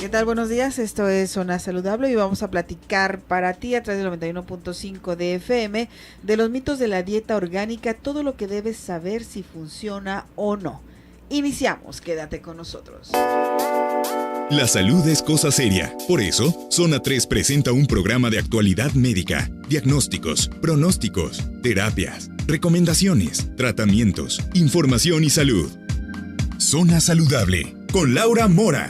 ¿Qué tal? Buenos días, esto es Zona Saludable y vamos a platicar para ti a través del 91.5 de FM de los mitos de la dieta orgánica, todo lo que debes saber si funciona o no. Iniciamos, quédate con nosotros. La salud es cosa seria, por eso Zona 3 presenta un programa de actualidad médica, diagnósticos, pronósticos, terapias, recomendaciones, tratamientos, información y salud. Zona Saludable, con Laura Mora.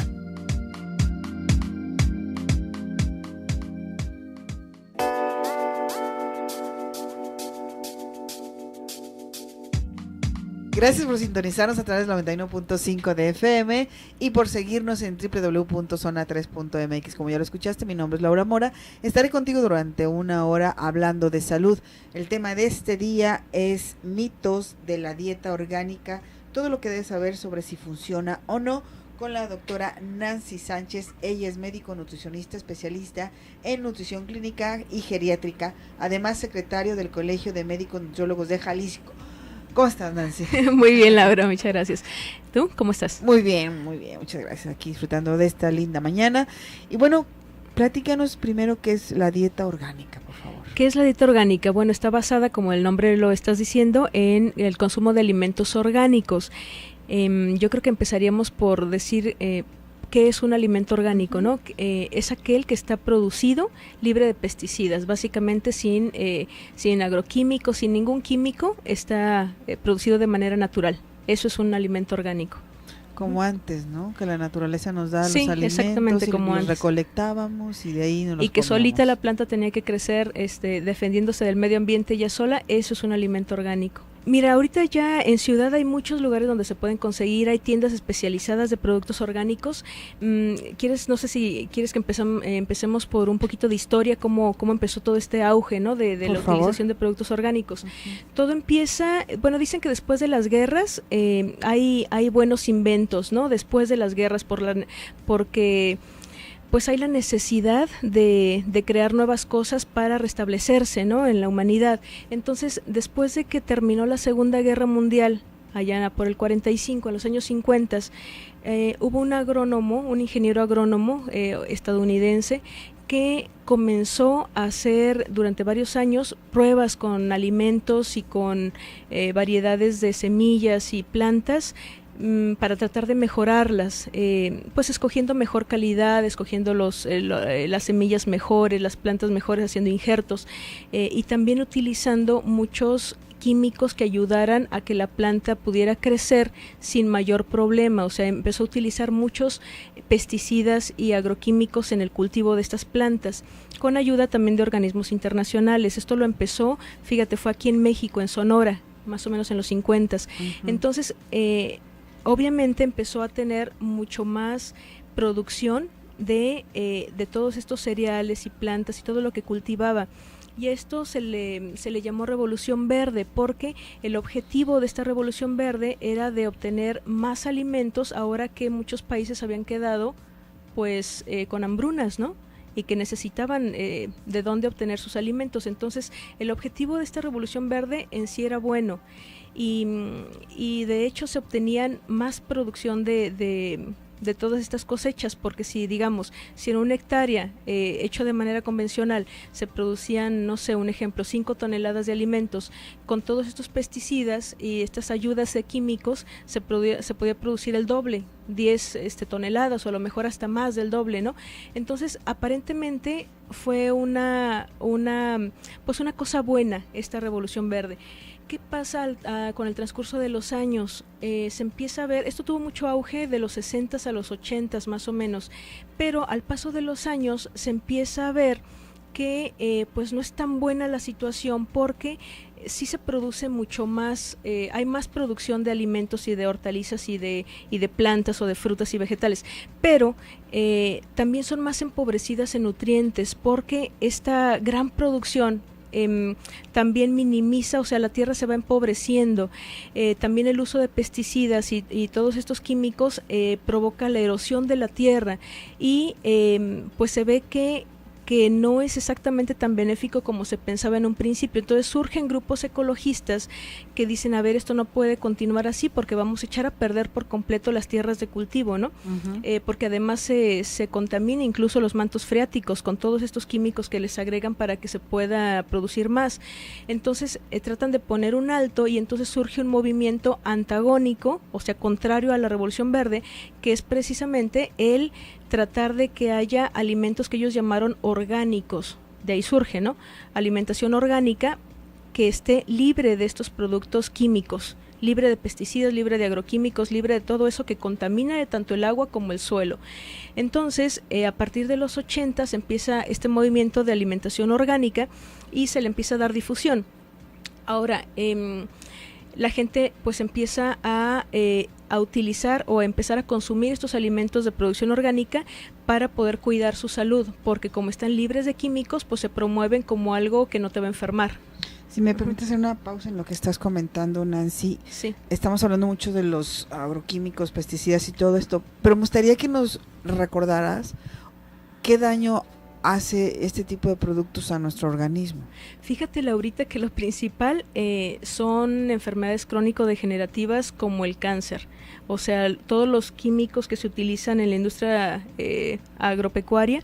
Gracias por sintonizarnos a través del 91.5 de FM y por seguirnos en www.zona3.mx. Como ya lo escuchaste, mi nombre es Laura Mora. Estaré contigo durante una hora hablando de salud. El tema de este día es mitos de la dieta orgánica, todo lo que debes saber sobre si funciona o no, con la doctora Nancy Sánchez. Ella es médico nutricionista especialista en nutrición clínica y geriátrica, además secretario del Colegio de Médicos Nutriólogos de Jalisco. ¿Cómo estás, Nancy? Muy bien, Laura, muchas gracias. ¿Tú cómo estás? Muy bien, muchas gracias. Aquí disfrutando de esta linda mañana. Y bueno, platícanos primero qué es la dieta orgánica, por favor. ¿Qué es la dieta orgánica? Bueno, está basada, como el nombre lo estás diciendo, en el consumo de alimentos orgánicos. Yo creo que empezaríamos por decir qué es un alimento orgánico, ¿no? Es aquel que está producido libre de pesticidas, básicamente sin agroquímicos, sin ningún químico, está producido de manera natural. Eso es un alimento orgánico. Como antes, ¿no? Que la naturaleza nos da sí, los alimentos, exactamente, como los antes. Recolectábamos y de ahí nos los y que comíamos. Solita la planta tenía que crecer defendiéndose del medio ambiente ella sola. Eso es un alimento orgánico. Mira, ahorita ya en ciudad hay muchos lugares donde se pueden conseguir, hay tiendas especializadas de productos orgánicos. No sé si quieres que empecemos por un poquito de historia, cómo empezó todo este auge, ¿no? de la utilización de productos orgánicos. Todo empieza, bueno, dicen que después de las guerras hay buenos inventos, ¿no? Después de las guerras porque pues hay la necesidad de crear nuevas cosas para restablecerse, ¿no? En la humanidad. Entonces, después de que terminó la Segunda Guerra Mundial, allá por el 45, en los años 50, hubo un ingeniero agrónomo estadounidense, que comenzó a hacer durante varios años pruebas con alimentos y con variedades de semillas y plantas, para tratar de mejorarlas, pues escogiendo mejor calidad, escogiendo las semillas mejores, las plantas mejores, haciendo injertos, y también utilizando muchos químicos que ayudaran a que la planta pudiera crecer sin mayor problema. O sea, empezó a utilizar muchos pesticidas y agroquímicos en el cultivo de estas plantas, con ayuda también de organismos internacionales. Esto lo empezó, fíjate, fue aquí en México, en Sonora, más o menos en los 50. Entonces, obviamente empezó a tener mucho más producción de todos estos cereales y plantas y todo lo que cultivaba. Y esto se le llamó Revolución Verde, porque el objetivo de esta Revolución Verde era de obtener más alimentos, ahora que muchos países habían quedado pues con hambrunas, ¿no? Y que necesitaban de dónde obtener sus alimentos. Entonces, el objetivo de esta Revolución Verde en sí era bueno. Y de hecho se obtenían más producción de todas estas cosechas, porque si en una hectárea hecho de manera convencional se producían, no sé, un ejemplo, 5 toneladas de alimentos, con todos estos pesticidas y estas ayudas de químicos se podía producir el doble, 10 toneladas o a lo mejor hasta más del doble, ¿no? Entonces, aparentemente fue una cosa buena esta Revolución Verde. ¿Qué pasa con el transcurso de los años? Se empieza a ver, esto tuvo mucho auge de los 60s a los 80s más o menos, pero al paso de los años se empieza a ver que pues no es tan buena la situación, porque sí se produce mucho más, hay más producción de alimentos y de hortalizas y de plantas o de frutas y vegetales, pero también son más empobrecidas en nutrientes, porque esta gran producción también minimiza, o sea, la tierra se va empobreciendo. También el uso de pesticidas y todos estos químicos provoca la erosión de la tierra, y pues se ve que que no es exactamente tan benéfico como se pensaba en un principio. Entonces surgen grupos ecologistas que dicen, a ver, esto no puede continuar así porque vamos a echar a perder por completo las tierras de cultivo, ¿no? Porque además se contamina incluso los mantos freáticos con todos estos químicos que les agregan para que se pueda producir más. Entonces tratan de poner un alto y entonces surge un movimiento antagónico, o sea, contrario a la Revolución Verde, que es precisamente el tratar de que haya alimentos que ellos llamaron orgánicos. De ahí surge, ¿no? Alimentación orgánica que esté libre de estos productos químicos, libre de pesticidas, libre de agroquímicos, libre de todo eso que contamina de tanto el agua como el suelo. Entonces, a partir de los 80 se empieza este movimiento de alimentación orgánica y se le empieza a dar difusión. Ahora, la gente pues empieza a utilizar o a empezar a consumir estos alimentos de producción orgánica para poder cuidar su salud, porque como están libres de químicos, pues se promueven como algo que no te va a enfermar. Si me permites hacer una pausa en lo que estás comentando, Nancy. Sí. Estamos hablando mucho de los agroquímicos, pesticidas y todo esto, pero me gustaría que nos recordaras qué daño hace este tipo de productos a nuestro organismo. Fíjate, Laurita, que lo principal son enfermedades crónico-degenerativas como el cáncer. O sea, todos los químicos que se utilizan en la industria agropecuaria,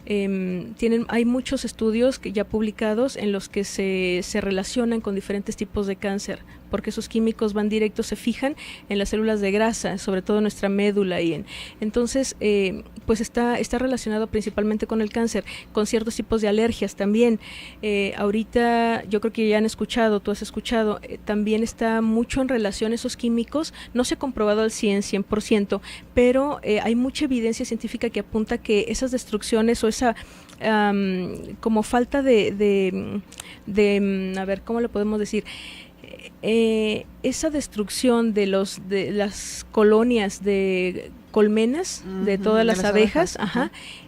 hay muchos estudios que ya publicados en los que se relacionan con diferentes tipos de cáncer, porque esos químicos van directos, se fijan en las células de grasa, sobre todo en nuestra médula, entonces pues está relacionado principalmente con el cáncer, con ciertos tipos de alergias también. Ahorita yo creo que ya han escuchado, tú has escuchado, también está mucho en relación esos químicos, no se ha comprobado al 100%, pero hay mucha evidencia científica que apunta que esas destrucciones o esa como falta de a ver, ¿cómo le podemos decir? Esa destrucción de las colonias de colmenas, de todas las abejas,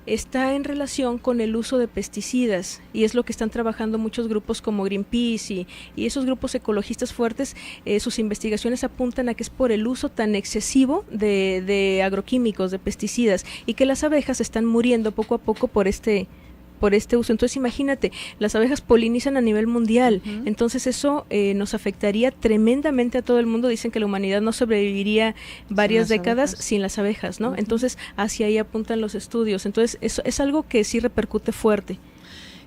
está en relación con el uso de pesticidas, y es lo que están trabajando muchos grupos como Greenpeace y esos grupos ecologistas fuertes. Sus investigaciones apuntan a que es por el uso tan excesivo de agroquímicos, de pesticidas, y que las abejas están muriendo poco a poco por este uso. Entonces imagínate, las abejas polinizan a nivel mundial, entonces eso nos afectaría tremendamente a todo el mundo. Dicen que la humanidad no sobreviviría varias décadas sin las abejas, ¿no? Entonces hacia ahí apuntan los estudios. Entonces eso es algo que sí repercute fuerte.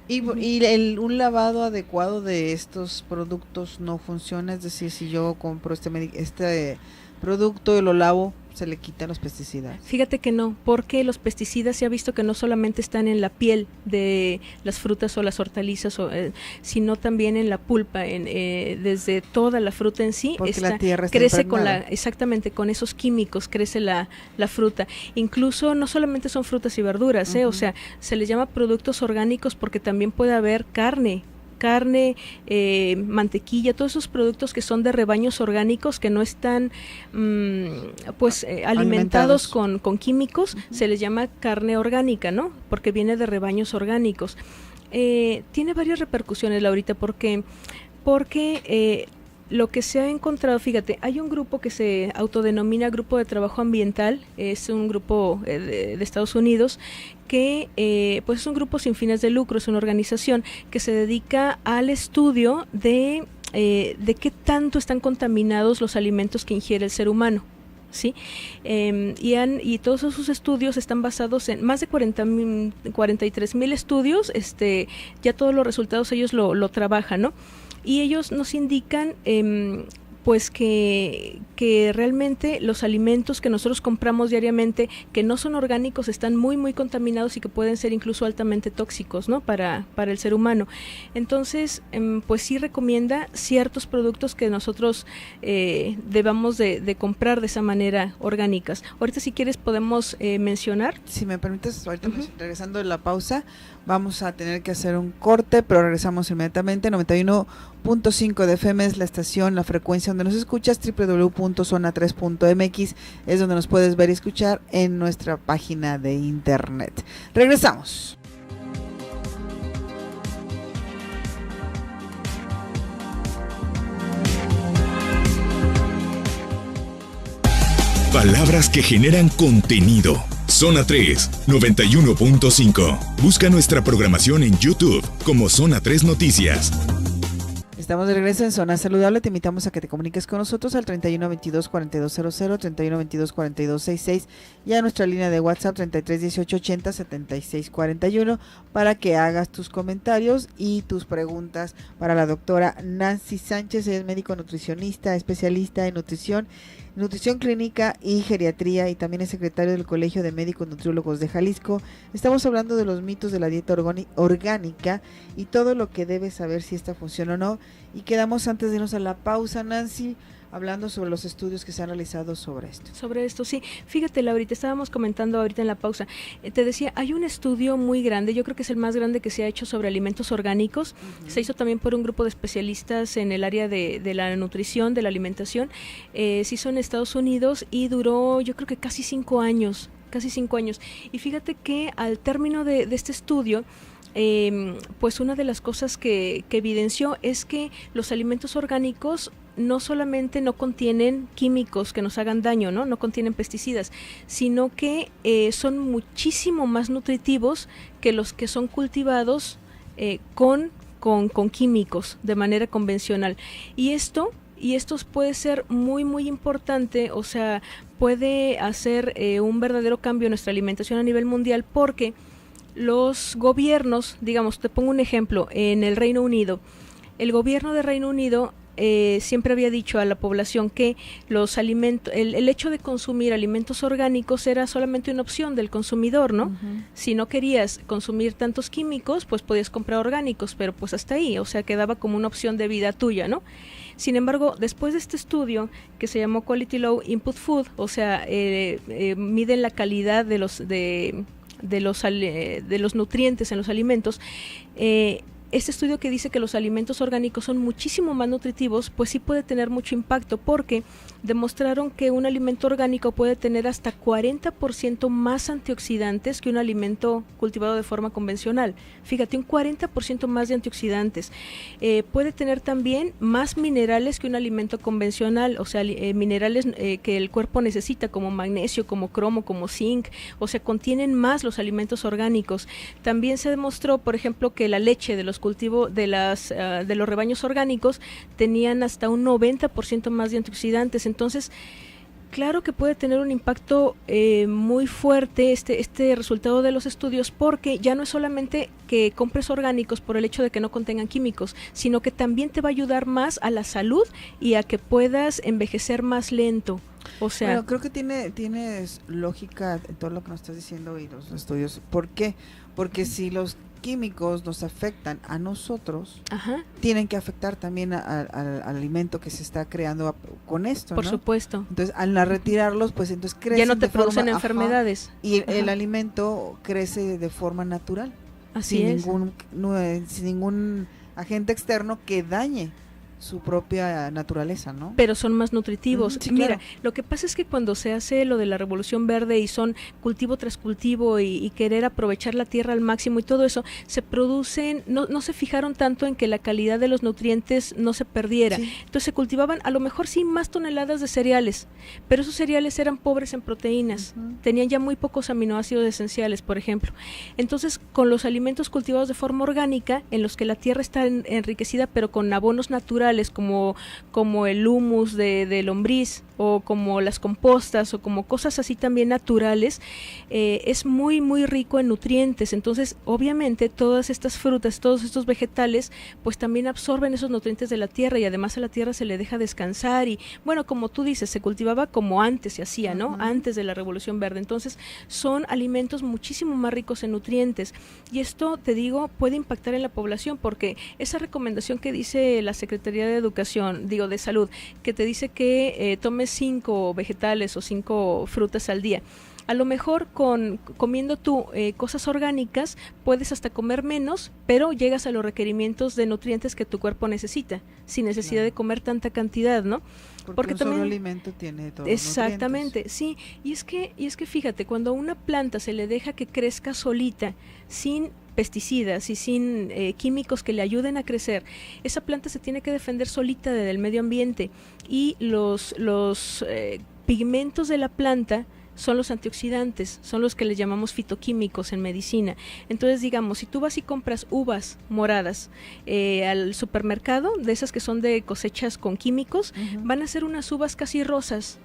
Y un lavado adecuado de estos productos no funciona, es decir, si yo compro este producto y lo lavo, se le quitan los pesticidas. Fíjate que no, porque los pesticidas se ha visto que no solamente están en la piel de las frutas o las hortalizas, sino también en la pulpa, desde toda la fruta en sí. Porque la tierra está crece impregnada. Exactamente, con esos químicos crece la fruta. Incluso no solamente son frutas y verduras, o sea, se les llama productos orgánicos porque también puede haber carne, mantequilla, todos esos productos que son de rebaños orgánicos que no están alimentados con químicos, se les llama carne orgánica, ¿no? Porque viene de rebaños orgánicos. Tiene varias repercusiones, Laurita, porque lo que se ha encontrado, fíjate, hay un grupo que se autodenomina Grupo de Trabajo Ambiental, es un grupo de Estados Unidos que pues es un grupo sin fines de lucro, es una organización que se dedica al estudio de qué tanto están contaminados los alimentos que ingiere el ser humano. ¿Sí? Y todos esos estudios están basados en más de 43,000 estudios, ya todos los resultados ellos lo trabajan, ¿no? Y ellos nos indican pues que realmente los alimentos que nosotros compramos diariamente que no son orgánicos están muy muy contaminados y que pueden ser incluso altamente tóxicos, ¿no? para el ser humano. Entonces pues sí recomienda ciertos productos que nosotros debamos de comprar de esa manera orgánicas. Ahorita si quieres podemos mencionar. Si me permites, ahorita regresando de la pausa, vamos a tener que hacer un corte, pero regresamos inmediatamente. 91.5 de FM es la estación, la frecuencia donde nos escuchas. www.zona3.mx es donde nos puedes ver y escuchar en nuestra página de internet. Regresamos. Palabras que generan contenido. Zona 3, 91.5. Busca nuestra programación en YouTube como Zona 3 Noticias. Estamos de regreso en Zona Saludable. Te invitamos a que te comuniques con nosotros al 3122-4200, 3122-4266 y a nuestra línea de WhatsApp 331880-7641 para que hagas tus comentarios y tus preguntas para la doctora Nancy Sánchez. Ella es médico nutricionista, especialista en nutrición clínica y geriatría, y también es secretario del Colegio de Médicos Nutriólogos de Jalisco. Estamos hablando de los mitos de la dieta orgánica y todo lo que debes saber si esta funciona o no. Y quedamos antes de irnos a la pausa, Nancy, hablando sobre los estudios que se han realizado sobre esto. Sobre esto, sí. Fíjate, Laurita, estábamos comentando ahorita en la pausa. Te decía, hay un estudio muy grande, yo creo que es el más grande que se ha hecho sobre alimentos orgánicos. Uh-huh. Se hizo también por un grupo de especialistas en el área de la nutrición, de la alimentación. Se hizo en Estados Unidos y duró, yo creo que casi 5 años. Y fíjate que al término de este estudio, pues una de las cosas que evidenció es que los alimentos orgánicos no solamente no contienen químicos que nos hagan daño, no contienen pesticidas, sino que son muchísimo más nutritivos que los que son cultivados con químicos de manera convencional. Y esto puede ser muy, muy importante, o sea, puede hacer un verdadero cambio en nuestra alimentación a nivel mundial, porque los gobiernos, digamos, te pongo un ejemplo, en el Reino Unido, el gobierno de Reino Unido siempre había dicho a la población que los alimentos, el hecho de consumir alimentos orgánicos era solamente una opción del consumidor, ¿no? Uh-huh. Si no querías consumir tantos químicos, pues podías comprar orgánicos, pero pues hasta ahí, o sea, quedaba como una opción de vida tuya, ¿no? Sin embargo, después de este estudio que se llamó Quality Low Input Food, o sea, miden la calidad de los nutrientes en los alimentos, este estudio que dice que los alimentos orgánicos son muchísimo más nutritivos, pues sí puede tener mucho impacto, porque demostraron que un alimento orgánico puede tener hasta 40% más antioxidantes que un alimento cultivado de forma convencional. Fíjate, un 40% más de antioxidantes. Puede tener también más minerales que un alimento convencional, o sea, minerales que el cuerpo necesita, como magnesio, como cromo, como zinc, o sea, contienen más los alimentos orgánicos. También se demostró, por ejemplo, que la leche de los cultivos de los rebaños orgánicos tenían hasta un 90% más de antioxidantes. Entonces, claro que puede tener un impacto muy fuerte este resultado de los estudios, porque ya no es solamente que compres orgánicos por el hecho de que no contengan químicos, sino que también te va a ayudar más a la salud y a que puedas envejecer más lento. O sea, bueno, creo que tienes lógica en todo lo que nos estás diciendo y los estudios. ¿Por qué? Porque si los químicos nos afectan a nosotros, ajá, tienen que afectar también al alimento que se está creando con esto, por ¿no? supuesto. Entonces, al retirarlos, pues entonces crecen, ya no te producen enfermedades. Ajá, y el alimento crece de forma natural. Así es. Sin ningún agente externo que dañe su propia naturaleza, ¿no? Pero son más nutritivos. Sí, mira, claro. Lo que pasa es que cuando se hace lo de la revolución verde y son cultivo tras cultivo y querer aprovechar la tierra al máximo y todo eso, se producen, no se fijaron tanto en que la calidad de los nutrientes no se perdiera. Sí. Entonces se cultivaban a lo mejor sí más toneladas de cereales, pero esos cereales eran pobres en proteínas, tenían ya muy pocos aminoácidos esenciales, por ejemplo. Entonces, con los alimentos cultivados de forma orgánica, en los que la tierra está enriquecida, pero con abonos naturales, como el humus de lombriz, o como las compostas, o como cosas así también naturales, es muy, muy rico en nutrientes. Entonces, obviamente, todas estas frutas, todos estos vegetales, pues también absorben esos nutrientes de la tierra, y además a la tierra se le deja descansar, y bueno, como tú dices, se cultivaba como antes se hacía, ¿no? Antes de la Revolución Verde. Entonces, son alimentos muchísimo más ricos en nutrientes, y esto, te digo, puede impactar en la población, porque esa recomendación que dice la Secretaría de Educación, de Salud, que te dice que tomes 5 vegetales o 5 frutas al día. A lo mejor comiendo tú cosas orgánicas puedes hasta comer menos, pero llegas a los requerimientos de nutrientes que tu cuerpo necesita, sin necesidad de comer tanta cantidad, ¿no? Porque un solo alimento tiene todos los exactamente, nutrientes. Sí, y es que fíjate, cuando a una planta se le deja que crezca solita, sin pesticidas y sin químicos que le ayuden a crecer, esa planta se tiene que defender solita del medio ambiente, y los pigmentos de la planta son los antioxidantes, son los que les llamamos fitoquímicos en medicina. Entonces, digamos, si tú vas y compras uvas moradas al supermercado, de esas que son de cosechas con químicos, van a ser unas uvas casi rosas,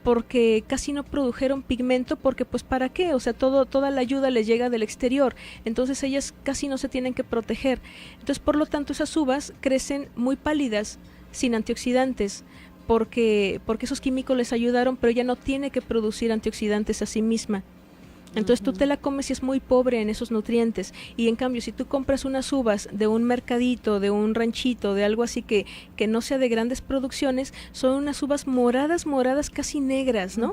porque casi no produjeron pigmento, porque pues ¿para qué? O sea, toda la ayuda les llega del exterior, entonces ellas casi no se tienen que proteger. Entonces, por lo tanto, esas uvas crecen muy pálidas, sin antioxidantes, porque esos químicos les ayudaron, pero ella no tiene que producir antioxidantes a sí misma. Entonces tú te la comes y es muy pobre en esos nutrientes. Y en cambio, si tú compras unas uvas de un mercadito, de un ranchito, de algo así que no sea de grandes producciones, son unas uvas moradas, casi negras, ¿no?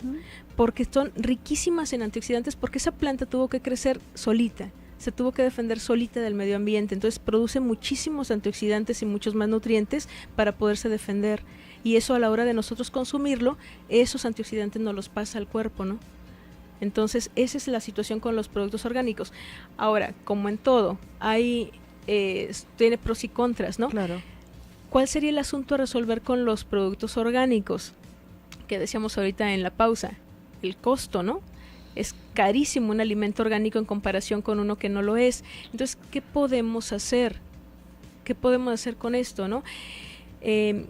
Porque son riquísimas en antioxidantes, porque esa planta tuvo que crecer solita, se tuvo que defender solita del medio ambiente. Entonces produce muchísimos antioxidantes y muchos más nutrientes para poderse defender. Y eso, a la hora de nosotros consumirlo, esos antioxidantes nos los pasa al cuerpo, ¿no? Entonces, esa es la situación con los productos orgánicos. Ahora, como en todo, tiene pros y contras, ¿no? Claro. ¿Cuál sería el asunto a resolver con los productos orgánicos? Que decíamos ahorita en la pausa, el costo, ¿no? Es carísimo un alimento orgánico en comparación con uno que no lo es. Entonces, ¿qué podemos hacer? ¿Qué podemos hacer con esto, no?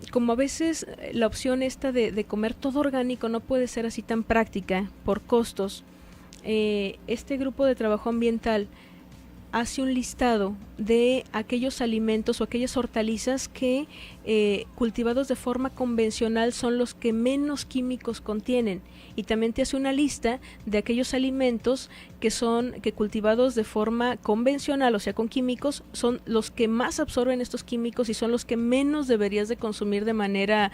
Como a veces la opción esta de comer todo orgánico no puede ser así tan práctica por costos, este grupo de trabajo ambiental hace un listado de aquellos alimentos o aquellas hortalizas que cultivados de forma convencional son los que menos químicos contienen, y también te hace una lista de aquellos alimentos que cultivados de forma convencional, o sea con químicos, son los que más absorben estos químicos y son los que menos deberías de consumir de manera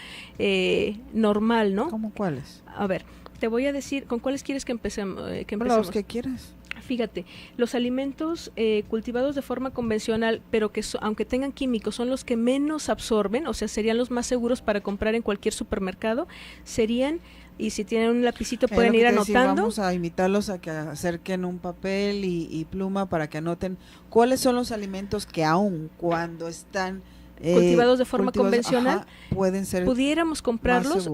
normal, ¿no? ¿Cómo cuáles? A ver, te voy a decir, ¿con cuáles quieres que empecemos? Los que quieras. Fíjate, los alimentos cultivados de forma convencional, pero que aunque tengan químicos, son los que menos absorben, o sea, serían los más seguros para comprar en cualquier supermercado, serían, y si tienen un lapicito pueden ir anotando. Vamos a invitarlos a que acerquen un papel y pluma para que anoten cuáles son los alimentos que aun cuando están cultivados de forma convencional, pueden ser, pudiéramos comprarlos,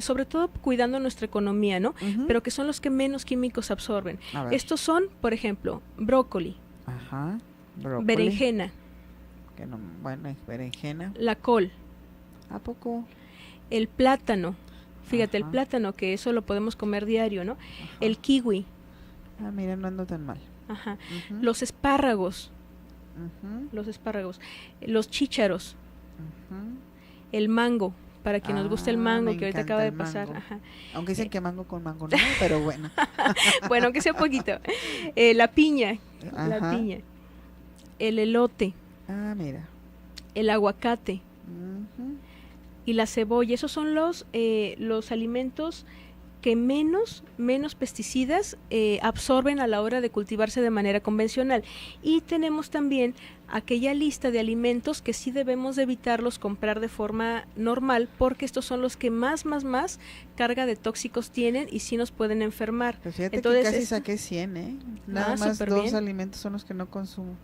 sobre todo cuidando nuestra economía, ¿no? Pero que son los que menos químicos absorben. Estos son, por ejemplo, brócoli, berenjena, berenjena, la col, ¿a poco? El plátano, fíjate, el plátano, que eso lo podemos comer diario, ¿no? El kiwi. Mira, no ando tan mal. Los espárragos. Los chícharos, el mango, para quien nos guste el mango, que ahorita acaba de pasar. Aunque dicen que mango con mango no, pero bueno. Bueno, aunque sea poquito. La piña, el elote, mira, el aguacate y la cebolla. Esos son los alimentos que menos pesticidas absorben a la hora de cultivarse de manera convencional. Y tenemos también aquella lista de alimentos que sí debemos de evitarlos comprar de forma normal, porque estos son los que más carga de tóxicos tienen y sí nos pueden enfermar. Pero fíjate, entonces, que casi saqué 100, nada más 2 bien. Alimentos son los que no consumo.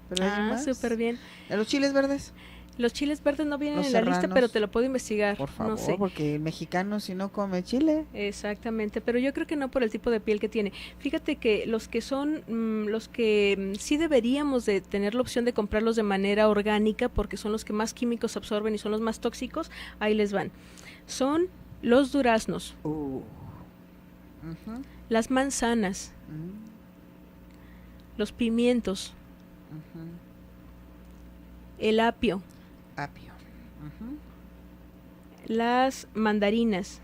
Pero súper bien. ¿Los chiles verdes? Los chiles verdes no vienen en la lista, pero te lo puedo investigar. Por favor, no sé. Porque el mexicano si no come chile. Exactamente, pero yo creo que no por el tipo de piel que tiene. Fíjate que los que sí deberíamos de tener la opción de comprarlos de manera orgánica, porque son los que más químicos absorben y son los más tóxicos, ahí les van. Son los duraznos, las manzanas, los pimientos, el apio, las mandarinas,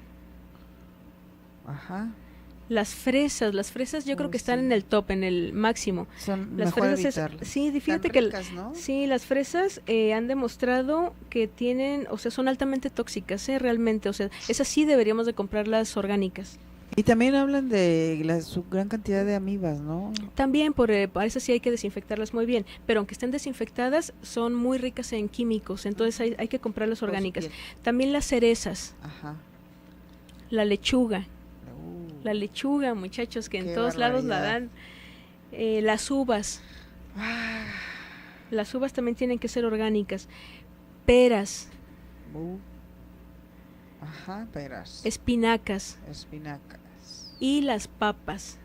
las fresas yo creo que están en el top, en el máximo. Son las mejor fresas evitarlas. Sí, fíjate ricas, que ¿no? Sí, las fresas han demostrado que tienen, o sea, son altamente tóxicas, realmente, o sea, esas sí deberíamos de comprarlas orgánicas. Y también hablan de su gran cantidad de amibas, ¿no? También, por eso sí hay que desinfectarlas muy bien, pero aunque estén desinfectadas, son muy ricas en químicos, entonces hay que comprarlas orgánicas. También las cerezas, la lechuga, muchachos, que en todos lados la dan. Las uvas, las uvas también tienen que ser orgánicas. Peras, peras. espinacas, y las papas.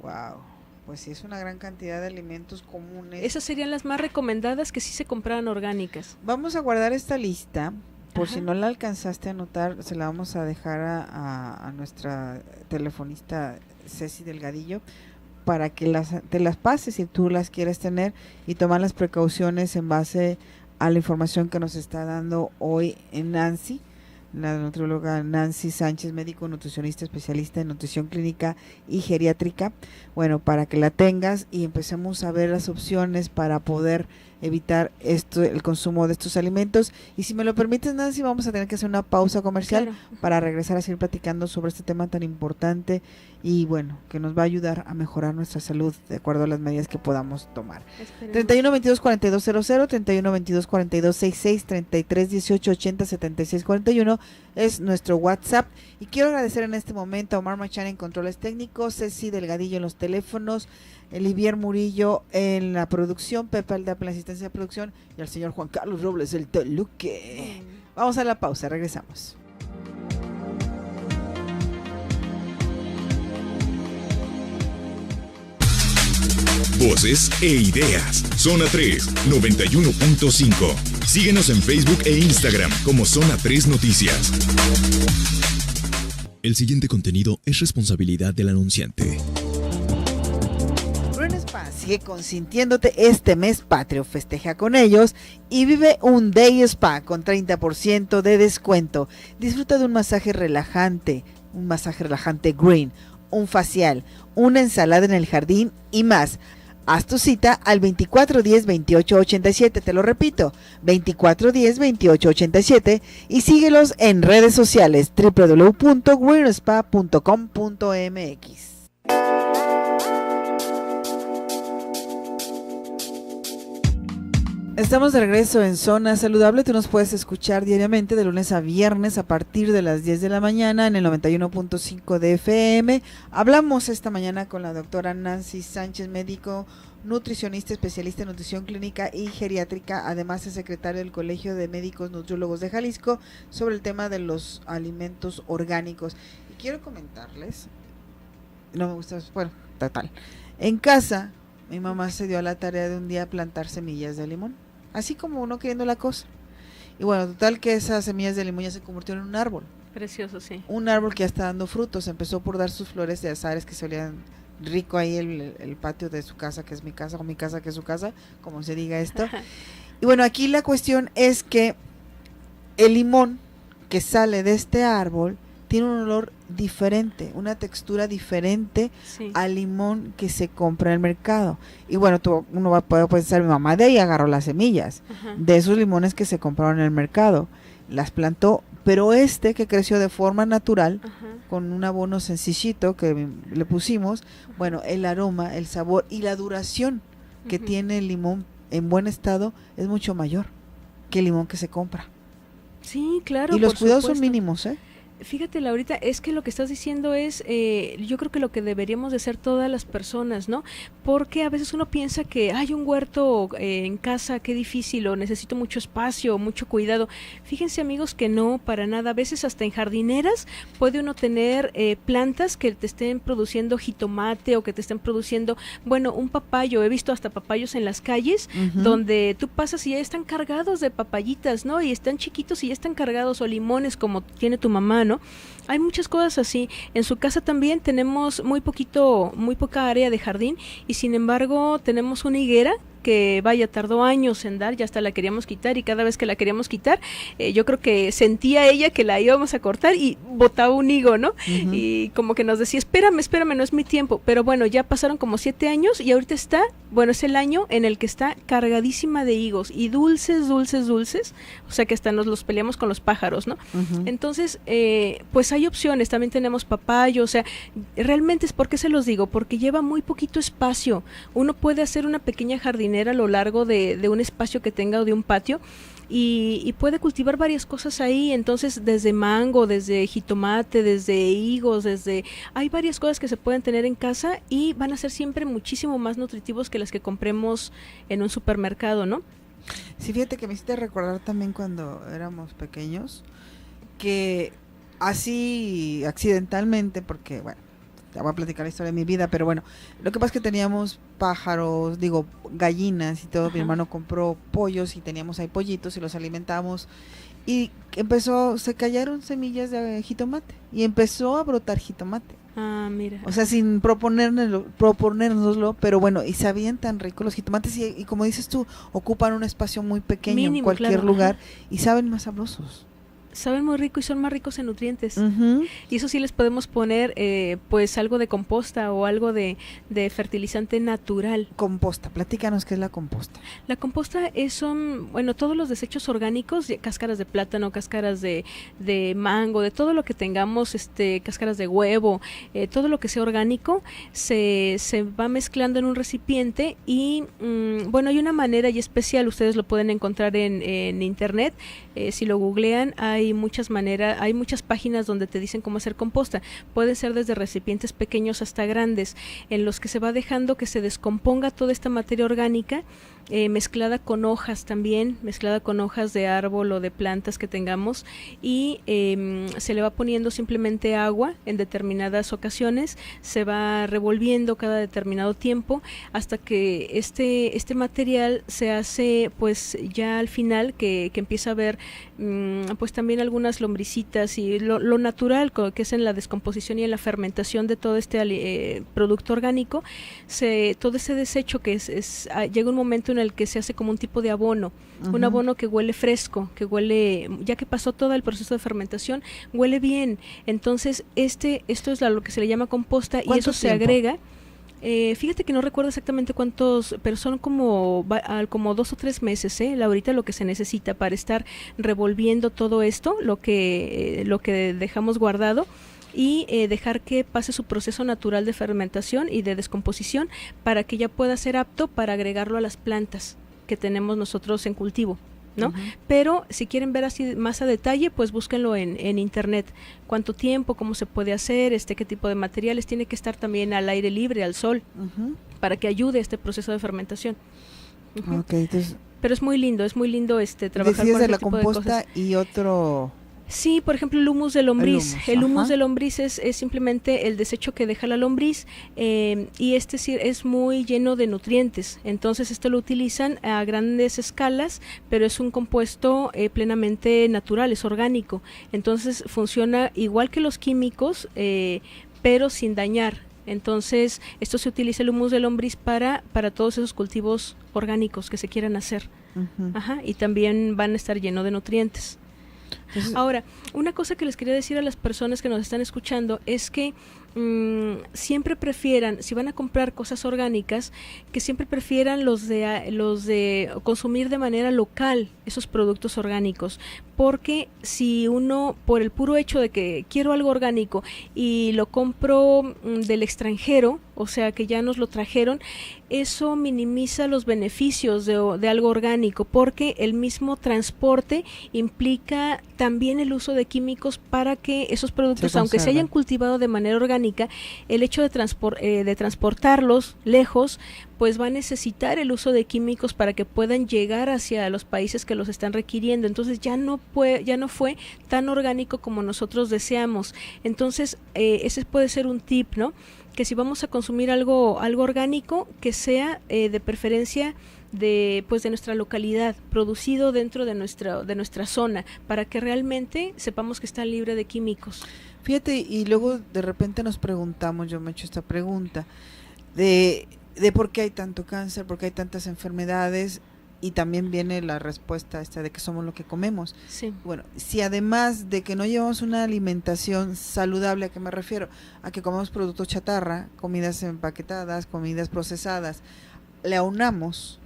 Wow, pues sí es una gran cantidad de alimentos comunes. Esas serían las más recomendadas que sí se compraran orgánicas. Vamos a guardar esta lista, por Ajá. si no la alcanzaste a anotar, se la vamos a dejar a nuestra telefonista Ceci Delgadillo, para que te las pases si tú las quieres tener y tomar las precauciones en base a la información que nos está dando hoy Nancy, la nutrióloga Nancy Sánchez, médico nutricionista especialista en nutrición clínica y geriátrica. Bueno, para que la tengas y empecemos a ver las opciones para poder evitar el consumo de estos alimentos. Y si me lo permites, Nancy, vamos a tener que hacer una pausa comercial, Claro. para regresar a seguir platicando sobre este tema tan importante y bueno, que nos va a ayudar a mejorar nuestra salud de acuerdo a las medidas que podamos tomar. Esperemos. 31 22 42 00, 31 22 42 66, 33 18 80 76 41 es nuestro WhatsApp. Y quiero agradecer en este momento a Omar Machán en controles técnicos, Ceci Delgadillo en los teléfonos, Elivier Murillo en la producción, Pepe Aldap en la asistencia de producción y al señor Juan Carlos Robles el Toluque. Vamos a la pausa, regresamos. Voces e ideas. Zona 3, 91.5. Síguenos en Facebook e Instagram como Zona 3 Noticias. El siguiente contenido es responsabilidad del anunciante. Brun Spa sigue consintiéndote este mes patrio. Festeja con ellos y vive un Day Spa con 30% de descuento. Disfruta de un masaje relajante green, un facial, una ensalada en el jardín y más. Haz tu cita al 2410-2887, te lo repito, 2410-2887 y síguelos en redes sociales www.greenspa.com.mx. Estamos de regreso en Zona Saludable. Tú nos puedes escuchar diariamente de lunes a viernes a partir de las 10 de la mañana en el 91.5 de FM. Hablamos esta mañana con la doctora Nancy Sánchez, médico nutricionista especialista en nutrición clínica y geriátrica, además es secretario del Colegio de Médicos Nutriólogos de Jalisco, sobre el tema de los alimentos orgánicos. Y quiero comentarles, no me gusta, bueno, total, en casa mi mamá se dio a la tarea de un día plantar semillas de limón, así como uno queriendo la cosa. Y bueno, total que esas semillas de limón ya se convirtieron en un árbol. Precioso, sí. Un árbol que ya está dando frutos. Empezó por dar sus flores de azares que se olían rico ahí el patio de su casa, que es mi casa, o mi casa que es su casa, como se diga esto. Y bueno, aquí la cuestión es que el limón que sale de este árbol tiene un olor diferente, una textura diferente Sí. al limón que se compra en el mercado. Y bueno, uno va a poder pensar, mi mamá de ahí agarró las semillas, Ajá. de esos limones que se compraron en el mercado, las plantó, pero que creció de forma natural, Ajá. con un abono sencillito que le pusimos, bueno, el aroma, el sabor y la duración que Ujú. tiene el limón en buen estado es mucho mayor que el limón que se compra. Sí, claro. Y los por cuidados son supuesto. mínimos, ¿eh? Fíjate, Laurita, es que lo que estás diciendo es, yo creo que lo que deberíamos de hacer todas las personas, ¿no? Porque a veces uno piensa que hay un huerto en casa, qué difícil, o necesito mucho espacio, mucho cuidado. Fíjense, amigos, que no, para nada. A veces hasta en jardineras puede uno tener plantas que te estén produciendo jitomate o que te estén produciendo, bueno, un papayo. He visto hasta papayos en las calles, Ujú. donde tú pasas y ya están cargados de papayitas, ¿no? Y están chiquitos y ya están cargados, o limones como tiene tu mamá, ¿no? Hay muchas cosas así. En su casa también tenemos muy poca área de jardín, y sin embargo tenemos una higuera que tardó años en dar, ya hasta la queríamos quitar, y cada vez que la queríamos quitar, yo creo que sentía ella que la íbamos a cortar y botaba un higo, ¿no? Ujú. Y como que nos decía, espérame, no es mi tiempo. Pero bueno, ya pasaron como 7 años y ahorita es el año en el que está cargadísima de higos y dulces, o sea que hasta nos los peleamos con los pájaros, ¿no? Ujú. Entonces, pues hay opciones, también tenemos papayo, o sea, realmente es, ¿por qué se los digo? Porque lleva muy poquito espacio. Uno puede hacer una pequeña jardinera a lo largo de un espacio que tenga, o de un patio, y puede cultivar varias cosas ahí. Entonces, desde mango, desde jitomate, desde higos, hay varias cosas que se pueden tener en casa y van a ser siempre muchísimo más nutritivos que las que compremos en un supermercado, ¿no? Sí, fíjate que me hiciste recordar también cuando éramos pequeños, que así accidentalmente, porque bueno, te voy a platicar la historia de mi vida, pero bueno, lo que pasa es que teníamos pájaros, gallinas y todo. Mi hermano compró pollos y teníamos ahí pollitos y los alimentamos. Y se cayeron semillas de jitomate y empezó a brotar jitomate. Ah, mira. O sea, sin proponérnoslo, pero bueno, y sabían tan ricos los jitomates y como dices tú, ocupan un espacio muy pequeño en cualquier lugar y saben más sabrosos. Saben muy rico y son más ricos en nutrientes. Y eso sí les podemos poner pues algo de composta o algo de fertilizante natural. Composta, platícanos qué es la composta. La composta son, todos los desechos orgánicos, cáscaras de plátano, cáscaras de mango, de todo lo que tengamos, cáscaras de huevo, todo lo que sea orgánico, se va mezclando en un recipiente y hay una manera y especial, ustedes lo pueden encontrar en internet, si lo googlean, hay muchas maneras, hay muchas páginas donde te dicen cómo hacer composta. Puede ser desde recipientes pequeños hasta grandes, en los que se va dejando que se descomponga toda esta materia orgánica, mezclada con hojas también, mezclada con hojas de árbol o de plantas que tengamos, y se le va poniendo simplemente agua en determinadas ocasiones, se va revolviendo cada determinado tiempo hasta que este material se hace pues ya al final que empieza a haber pues también algunas lombricitas y lo natural que es en la descomposición y en la fermentación de todo este producto orgánico, todo ese desecho que llega un momento en el que se hace como un tipo de abono, un abono que huele fresco, que huele, ya que pasó todo el proceso de fermentación, huele bien. Entonces esto es lo que se le llama composta y eso se agrega. Fíjate que no recuerdo exactamente cuántos, pero son como 2 o 3 meses, Laurita, lo que se necesita para estar revolviendo todo esto, lo que dejamos guardado, y dejar que pase su proceso natural de fermentación y de descomposición para que ya pueda ser apto para agregarlo a las plantas que tenemos nosotros en cultivo, ¿no? Pero si quieren ver así más a detalle, pues búsquenlo en internet. Cuánto tiempo, cómo se puede hacer, qué tipo de materiales, tiene que estar también al aire libre, al sol, para que ayude a este proceso de fermentación. Okay, entonces, pero es muy lindo trabajar con de este la tipo composta de cosas. Y otro. Sí, por ejemplo, el humus de lombriz. El humus de ajá. lombriz es simplemente el desecho que deja la lombriz, y sí es muy lleno de nutrientes. Entonces esto lo utilizan a grandes escalas, pero es un compuesto plenamente natural, es orgánico. Entonces funciona igual que los químicos, pero sin dañar. Entonces esto se utiliza el humus de lombriz para todos esos cultivos orgánicos que se quieran hacer. Ajá, y también van a estar llenos de nutrientes. Ahora, una cosa que les quería decir a las personas que nos están escuchando es que siempre prefieran, si van a comprar cosas orgánicas, que siempre prefieran los de consumir de manera local esos productos orgánicos, porque si uno, por el puro hecho de que quiero algo orgánico y lo compro del extranjero, o sea que ya nos lo trajeron, eso minimiza los beneficios de algo orgánico, porque el mismo transporte implica también el uso de químicos para que esos productos, aunque se hayan cultivado de manera orgánica, el hecho de transportarlos lejos, pues va a necesitar el uso de químicos para que puedan llegar hacia los países que los están requiriendo. Entonces ya no fue tan orgánico como nosotros deseamos. Entonces ese puede ser un tip, ¿no? Que si vamos a consumir algo orgánico, que sea de preferencia de nuestra localidad, producido dentro de nuestra zona, para que realmente sepamos que está libre de químicos. Fíjate, y luego de repente nos preguntamos, yo me he hecho esta pregunta, de por qué hay tanto cáncer, por qué hay tantas enfermedades, y también viene la respuesta de que somos lo que comemos. Sí. Bueno, si además de que no llevamos una alimentación saludable, ¿a qué me refiero? A que comemos productos chatarra, comidas empaquetadas, comidas procesadas, le aunamos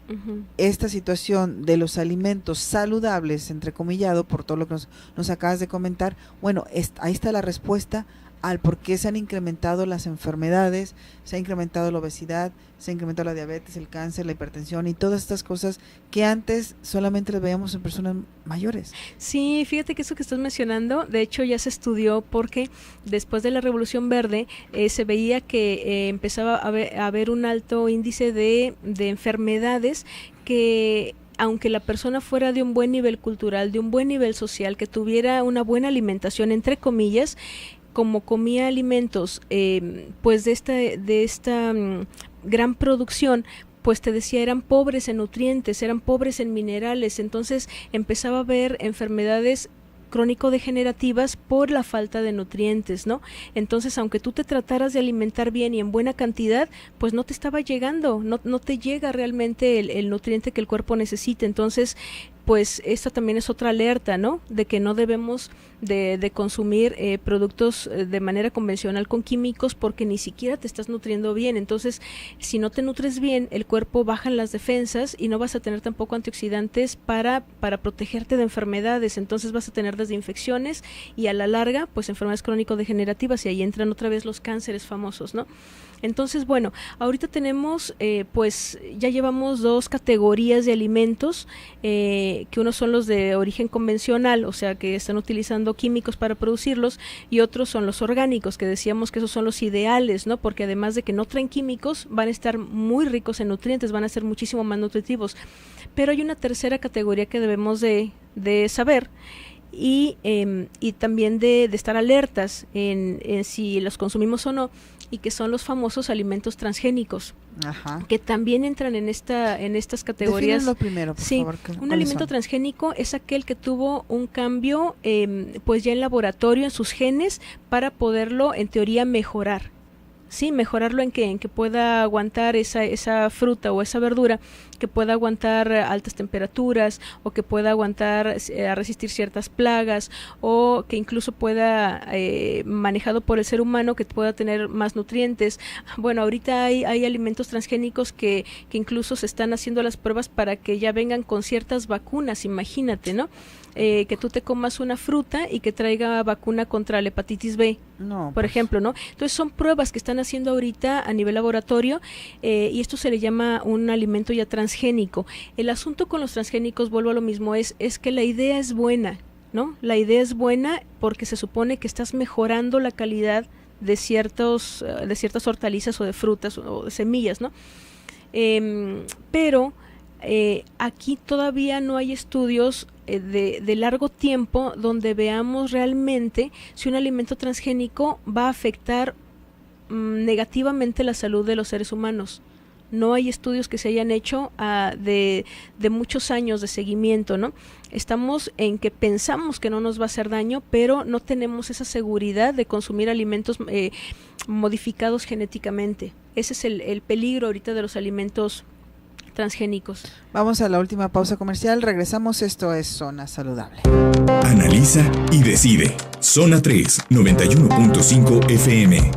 esta situación de los alimentos saludables, entrecomillado, por todo lo que nos acabas de comentar. Bueno, ahí está la respuesta al por qué se han incrementado las enfermedades, se ha incrementado la obesidad, se ha incrementado la diabetes, el cáncer, la hipertensión y todas estas cosas que antes solamente las veíamos en personas mayores. Sí, fíjate que eso que estás mencionando, de hecho ya se estudió, porque después de la Revolución Verde se veía que empezaba a haber un alto índice de enfermedades que, aunque la persona fuera de un buen nivel cultural, de un buen nivel social, que tuviera una buena alimentación, entre comillas, como comía alimentos pues de esta gran producción, pues te decía, eran pobres en nutrientes, eran pobres en minerales, entonces empezaba a haber enfermedades crónico-degenerativas por la falta de nutrientes, ¿no? Entonces, aunque tú te trataras de alimentar bien y en buena cantidad, pues no te estaba llegando, no te llega realmente el nutriente que el cuerpo necesita. Entonces, pues esta también es otra alerta, ¿no? De que no debemos de consumir productos de manera convencional con químicos, porque ni siquiera te estás nutriendo bien. Entonces, si no te nutres bien, el cuerpo baja las defensas y no vas a tener tampoco antioxidantes para protegerte de enfermedades. Entonces vas a tener desde infecciones y a la larga, pues enfermedades crónico-degenerativas, y ahí entran otra vez los cánceres famosos, ¿no? Entonces, bueno, ahorita tenemos, pues ya llevamos 2 categorías de alimentos, que unos son los de origen convencional, o sea, que están utilizando químicos para producirlos, y otros son los orgánicos, que decíamos que esos son los ideales, ¿no? Porque además de que no traen químicos, van a estar muy ricos en nutrientes, van a ser muchísimo más nutritivos. Pero hay una tercera categoría que debemos de saber, y también de estar alertas en si los consumimos o no, y que son los famosos alimentos transgénicos. Ajá. Que también entran en estas categorías. Defínenlo primero, por favor. Un alimento transgénico es aquel que tuvo un cambio pues ya en laboratorio en sus genes para poderlo en teoría mejorar. Sí, mejorarlo en que pueda aguantar esa fruta o esa verdura, que pueda aguantar altas temperaturas, o que pueda aguantar a resistir ciertas plagas, o que incluso pueda, manejado por el ser humano, que pueda tener más nutrientes. Bueno, ahorita hay alimentos transgénicos que incluso se están haciendo las pruebas para que ya vengan con ciertas vacunas, imagínate, ¿no? Que tú te comas una fruta y que traiga vacuna contra la hepatitis B, por ejemplo, ¿no? Entonces son pruebas que están haciendo ahorita a nivel laboratorio, y esto se le llama un alimento ya transgénico. El asunto con los transgénicos, vuelvo a lo mismo, es que la idea es buena, ¿no? La idea es buena porque se supone que estás mejorando la calidad de ciertas hortalizas o de frutas o de semillas, ¿no? Pero aquí todavía no hay estudios de largo tiempo donde veamos realmente si un alimento transgénico va a afectar negativamente la salud de los seres humanos. No hay estudios que se hayan hecho de muchos años de seguimiento, ¿no? Estamos en que pensamos que no nos va a hacer daño, pero no tenemos esa seguridad de consumir alimentos modificados genéticamente. Ese es el peligro ahorita de los alimentos transgénicos. Vamos a la última pausa comercial, regresamos, esto es Zona Saludable. Analiza y decide. Zona 3, 91.5 FM.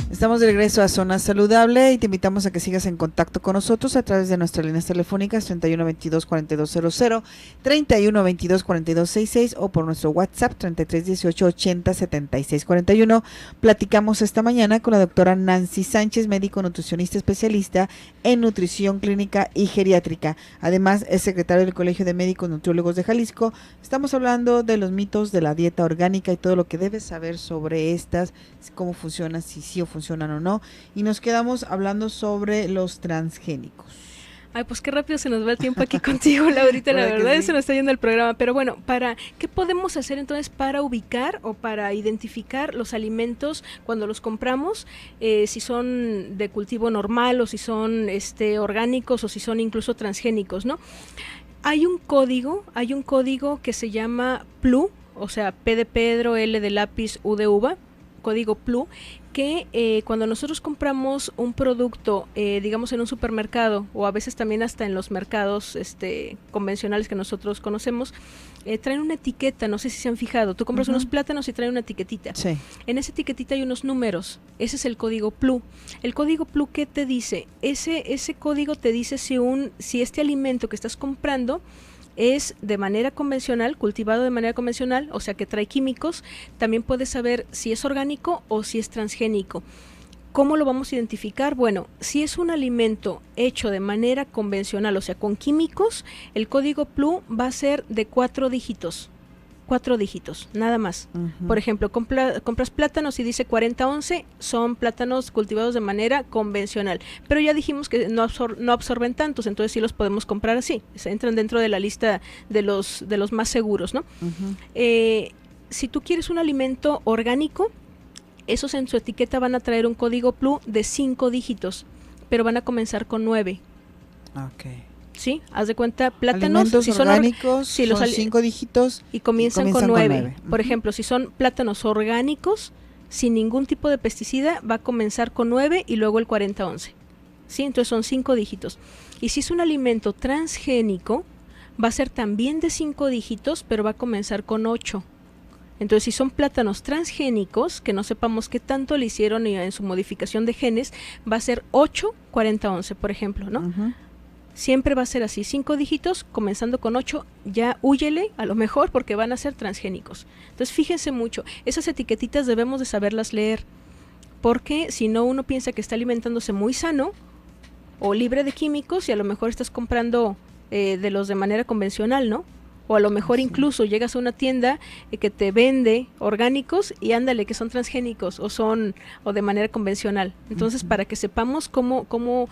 Estamos de regreso a Zona Saludable y te invitamos a que sigas en contacto con nosotros a través de nuestras líneas telefónicas 3122-4200, 3122-4266 o por nuestro WhatsApp 3318-807641. Platicamos esta mañana con la doctora Nancy Sánchez, médico nutricionista especialista en nutrición clínica y geriátrica. Además, es secretario del Colegio de Médicos Nutriólogos de Jalisco. Estamos hablando de los mitos de la dieta orgánica y todo lo que debes saber sobre estas, cómo funcionan, si sí o funcionan o no, y nos quedamos hablando sobre los transgénicos. Ay, pues qué rápido se nos va el tiempo aquí contigo, Laurita, la verdad, sí? Se nos está yendo el programa, pero bueno, ¿qué podemos hacer entonces para ubicar o para identificar los alimentos cuando los compramos, si son de cultivo normal o si son orgánicos o si son incluso transgénicos, ¿no? Hay un código que se llama PLU, o sea, P de Pedro, L de lápiz, U de uva, código PLU, que cuando nosotros compramos un producto, digamos en un supermercado o a veces también hasta en los mercados convencionales que nosotros conocemos, traen una etiqueta, no sé si se han fijado, tú compras unos plátanos y traen una etiquetita. Sí. En esa etiquetita hay unos números, ese es el código PLU. El código PLU, ¿qué te dice? Ese código te dice si este alimento que estás comprando es de manera convencional, cultivado de manera convencional, o sea que trae químicos. También puedes saber si es orgánico o si es transgénico. ¿Cómo lo vamos a identificar? Bueno, si es un alimento hecho de manera convencional, o sea con químicos, el código PLU va a ser de 4 dígitos. 4 dígitos, nada más. Por ejemplo, compras plátanos y dice 4011, son plátanos cultivados de manera convencional, pero ya dijimos que no absorben tantos, entonces sí los podemos comprar así, entran dentro de la lista de los más seguros, ¿no? Si tú quieres un alimento orgánico, esos en su etiqueta van a traer un código PLU de 5 dígitos, pero van a comenzar con 9. Okay. ¿Sí? Haz de cuenta, plátanos, alimentos si orgánicos, son 5 dígitos y comienzan con 9. Por ejemplo, si son plátanos orgánicos, sin ningún tipo de pesticida, va a comenzar con 9 y luego el 4011. ¿Sí? Entonces son 5 dígitos. Y si es un alimento transgénico, va a ser también de 5 dígitos, pero va a comenzar con 8. Entonces, si son plátanos transgénicos, que no sepamos qué tanto le hicieron en su modificación de genes, va a ser 8, 40, 11, por ejemplo, ¿no? Siempre va a ser así, 5 dígitos, comenzando con 8, ya húyele a lo mejor porque van a ser transgénicos. Entonces, fíjense mucho, esas etiquetitas debemos de saberlas leer, porque si no uno piensa que está alimentándose muy sano o libre de químicos y a lo mejor estás comprando de los de manera convencional, ¿no? O a lo mejor incluso llegas a una tienda que te vende orgánicos y ándale que son transgénicos o de manera convencional. Entonces, para que sepamos cómo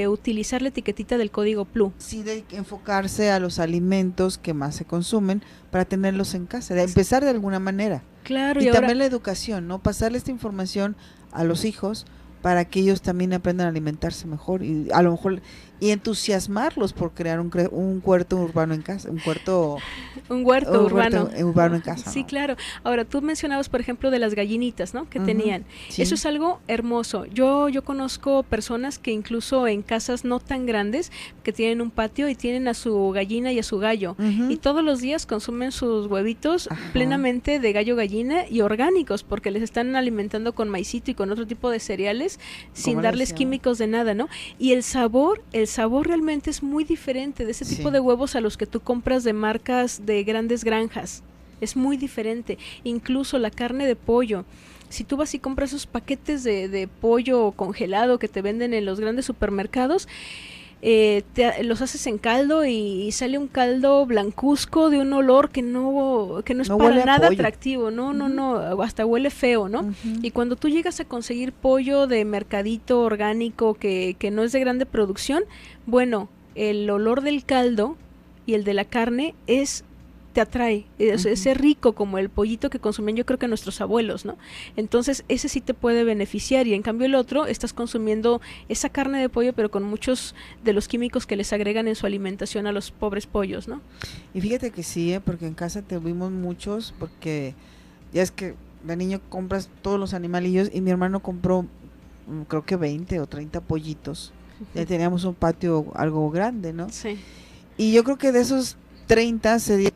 utilizar la etiquetita del código PLU. Sí, de enfocarse a los alimentos que más se consumen para tenerlos en casa, de empezar de alguna manera. Claro, y ahora, también la educación, ¿no? Pasarle esta información a los hijos para que ellos también aprendan a alimentarse mejor y a lo mejor y entusiasmarlos por crear un huerto urbano en casa, un huerto urbano en casa. Sí, ¿no? claro. Ahora, tú mencionabas, por ejemplo, de las gallinitas, ¿no? Que tenían. Sí. Eso es algo hermoso. Yo conozco personas que incluso en casas no tan grandes, que tienen un patio y tienen a su gallina y a su gallo. Y todos los días consumen sus huevitos plenamente de gallo-gallina y orgánicos, porque les están alimentando con maicito y con otro tipo de cereales sin darles químicos de nada, ¿no? Y el sabor realmente es muy diferente de ese tipo de huevos a los que tú compras de marcas de grandes granjas. Es muy diferente. Incluso la carne de pollo. Si tú vas y compras esos paquetes de pollo congelado que te venden en los grandes supermercados, los haces en caldo y sale un caldo blancuzco de un olor que no es para nada atractivo, no, hasta huele feo, ¿no? Y cuando tú llegas a conseguir pollo de mercadito orgánico que no es de grande producción, bueno, el olor del caldo y el de la carne te atrae, ese rico como el pollito que consumían yo creo que nuestros abuelos, ¿no? Entonces ese sí te puede beneficiar y en cambio el otro estás consumiendo esa carne de pollo pero con muchos de los químicos que les agregan en su alimentación a los pobres pollos, ¿no? Y fíjate que sí, porque en casa tuvimos muchos, porque ya es que de niño compras todos los animalillos y mi hermano compró creo que 20 o 30 pollitos. Ya teníamos un patio algo grande, ¿no? Sí. Y yo creo que de esos 30 se dieron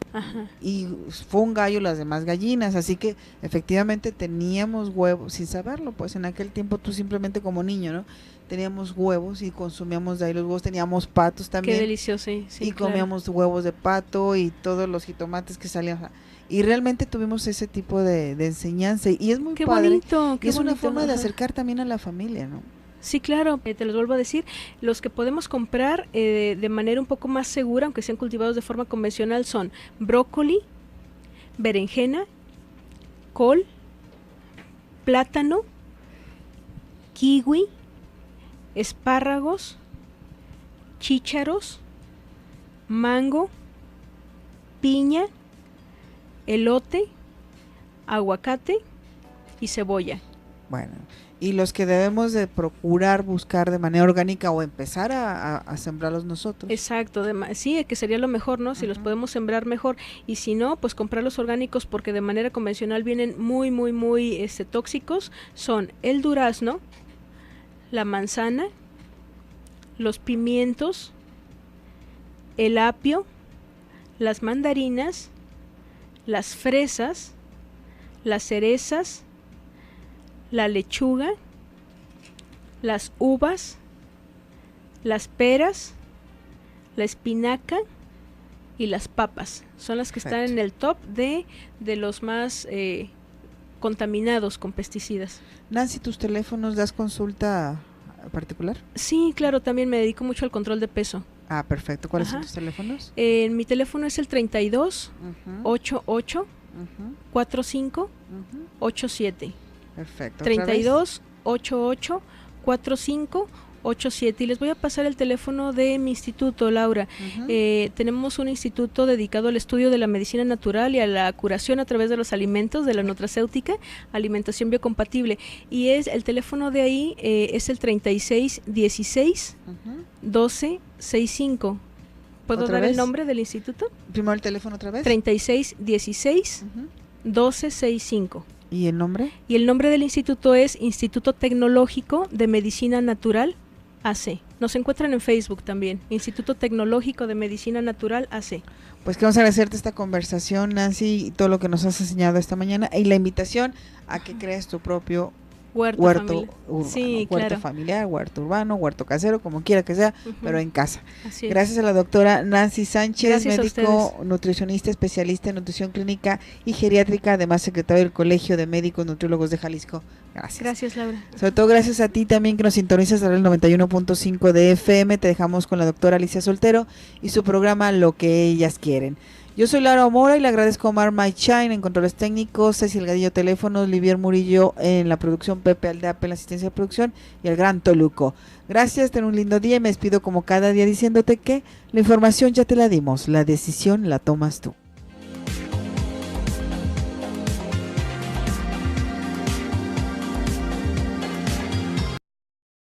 y fue un gallo las demás gallinas, así que efectivamente teníamos huevos, sin saberlo, pues en aquel tiempo tú simplemente como niño, ¿no? Teníamos huevos y consumíamos de ahí los huevos, teníamos patos también. Qué delicioso, sí, y comíamos huevos de pato y todos los jitomates que salían, y realmente tuvimos ese tipo de enseñanza y es muy padre, bonito, y es una forma de acercar también a la familia, ¿no? Sí, claro, te los vuelvo a decir, los que podemos comprar de manera un poco más segura, aunque sean cultivados de forma convencional, son brócoli, berenjena, col, plátano, kiwi, espárragos, chícharos, mango, piña, elote, aguacate y cebolla. Bueno, y los que debemos de procurar buscar de manera orgánica o empezar a sembrarlos nosotros. Exacto, sí, que sería lo mejor, ¿no? Si los podemos sembrar mejor, y si no, pues comprar los orgánicos porque de manera convencional vienen muy, muy, muy tóxicos, son el durazno, la manzana, los pimientos, el apio, las mandarinas, las fresas, las cerezas, la lechuga, las uvas, las peras, la espinaca y las papas. Son las que están en el top de los más contaminados con pesticidas. Nancy, ¿tus teléfonos das consulta particular? Sí, claro, también me dedico mucho al control de peso. Ah, perfecto. ¿Cuáles son tus teléfonos? Mi teléfono es el 32 88 4587. Perfecto. 32 88 45 87. Y les voy a pasar el teléfono de mi instituto, Laura. Tenemos un instituto dedicado al estudio de la medicina natural y a la curación a través de los alimentos, de la nutracéutica, alimentación biocompatible. Y el teléfono de ahí es el 36 16 12 65. ¿Puedo dar el nombre del instituto? Primero el teléfono otra vez. 36 16 12 65. ¿Y el nombre? Y el nombre del instituto es Instituto Tecnológico de Medicina Natural AC. Nos encuentran en Facebook también, Instituto Tecnológico de Medicina Natural AC. Pues queremos agradecerte esta conversación, Nancy, y todo lo que nos has enseñado esta mañana, y la invitación a que crees tu propio huerto urbano, sí, huerto claro. familiar, huerto urbano, huerto casero, como quiera que sea, pero en casa. Así es. Gracias a la doctora Nancy Sánchez, Gracias médico nutricionista, especialista en nutrición clínica y geriátrica, además secretario del Colegio de Médicos Nutriólogos de Jalisco. Gracias. Gracias, Laura. Sobre todo gracias a ti también que nos sintonizas a el 91.5 de FM. Te dejamos con la doctora Alicia Soltero y su programa Lo que ellas quieren. Yo soy Laura Mora y le agradezco a Omar Maychain en controles técnicos, Ceci Elgadillo teléfonos, Livier Murillo en la producción, Pepe Aldape en la asistencia de producción y el gran Toluco. Gracias, ten un lindo día y me despido como cada día diciéndote que la información ya te la dimos, la decisión la tomas tú.